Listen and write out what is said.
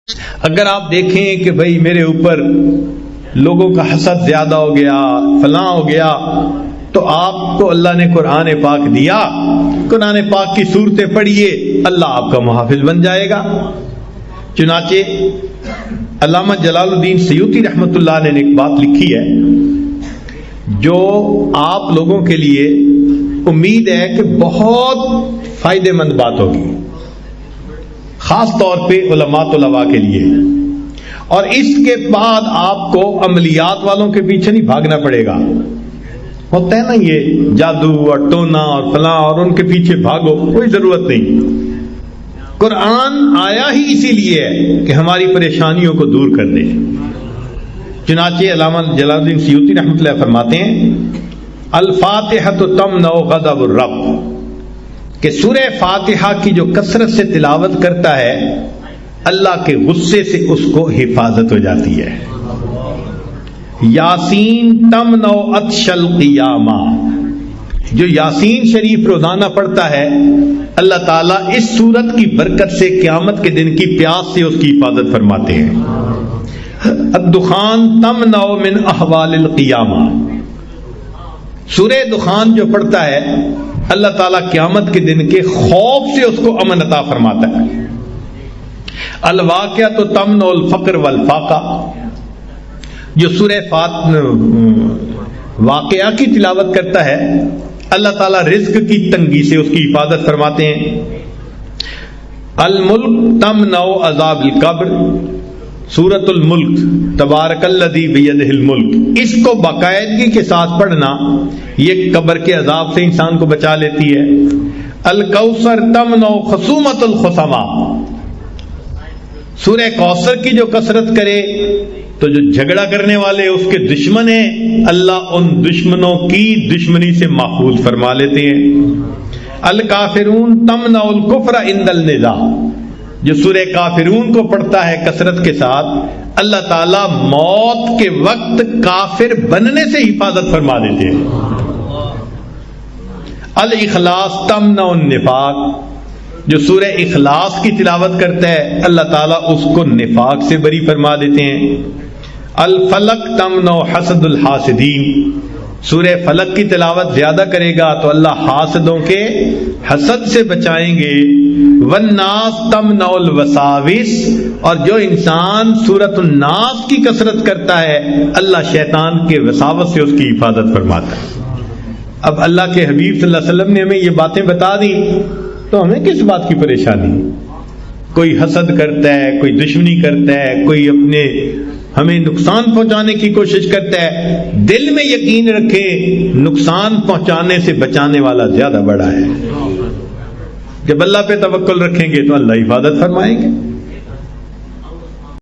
اگر آپ دیکھیں کہ بھئی میرے اوپر لوگوں کا حسد زیادہ ہو گیا، فلاں ہو گیا، تو آپ کو اللہ نے قرآن پاک دیا، قرآن پاک کی صورتیں پڑھیے، اللہ آپ کا محافظ بن جائے گا۔ چنانچہ علامہ جلال الدین سیوطی رحمۃ اللہ علیہ نے ایک بات لکھی ہے جو آپ لوگوں کے لیے امید ہے کہ بہت فائدہ مند بات ہوگی، خاص طور پہ علماء طلباء کے لیے، اور اس کے بعد آپ کو عملیات والوں کے پیچھے نہیں بھاگنا پڑے گا۔ ہوتا ہے نا یہ جادو اور ٹونا اور فلاں اور ان کے پیچھے بھاگو، کوئی ضرورت نہیں۔ قرآن آیا ہی اسی لیے ہے کہ ہماری پریشانیوں کو دور کر دے۔ چنانچہ علامہ جلال الدین سیوطی رحمۃ اللہ فرماتے ہیں الفاتحہ تمنع غضب الرب، کہ سورہ فاتحہ کی جو کثرت سے تلاوت کرتا ہے اللہ کے غصے سے اس کو حفاظت ہو جاتی ہے۔ یاسین تمنع عطش القیامہ، جو یاسین شریف روزانہ پڑھتا ہے اللہ تعالیٰ اس سورت کی برکت سے قیامت کے دن کی پیاس سے اس کی حفاظت فرماتے ہیں۔ الدخان تمنع من احوال القیامہ، سورہ دخان جو پڑھتا ہے اللہ تعالیٰ قیامت کے دن کے خوف سے اس کو امن عطا فرماتا ہے۔ الواقعہ تمنع الفقر والفاقہ، جو سورہ واقعہ کی تلاوت کرتا ہے اللہ تعالیٰ رزق کی تنگی سے اس کی حفاظت فرماتے ہیں۔ الملک تمنع عذاب القبر، سورۃ الملک تبارک الذی بیدہ الملک، اس کو باقاعدگی کے ساتھ پڑھنا یہ قبر کے عذاب سے انسان کو بچا لیتی ہے۔ الکوثر تمنع خصومۃ الخصماء، سورہ کوثر کی جو کثرت کرے تو جو جھگڑا کرنے والے اس کے دشمن ہیں اللہ ان دشمنوں کی دشمنی سے محفوظ فرما لیتے ہیں۔ الکافرون تمنع الکفر عند النزاع، جو سورہ کافرون کو پڑھتا ہے کثرت کے ساتھ اللہ تعالیٰ موت کے وقت کافر بننے سے حفاظت فرما دیتے ہیں۔ الاخلاص تمنع النفاق، جو سورہ اخلاص کی تلاوت کرتا ہے اللہ تعالیٰ اس کو نفاق سے بری فرما دیتے ہیں۔ الفلق تمنع حسد الحاسدین، سورہ فلق کی تلاوت زیادہ کرے گا تو اللہ حاسدوں کے حسد سے بچائیں گے۔ والناس تمنع الوساوس، اور جو انسان سورۃ الناس کی کثرت کرتا ہے اللہ شیطان کے وساوس سے اس کی حفاظت فرماتا ہے۔ اب اللہ کے حبیب صلی اللہ علیہ وسلم نے ہمیں یہ باتیں بتا دی تو ہمیں کس بات کی پریشانی؟ کوئی حسد کرتا ہے، کوئی دشمنی کرتا ہے، کوئی اپنے ہمیں نقصان پہنچانے کی کوشش کرتا ہے، دل میں یقین رکھیں نقصان پہنچانے سے بچانے والا زیادہ بڑا ہے۔ جب اللہ پہ توکل رکھیں گے تو اللہ حفاظت فرمائیں گے۔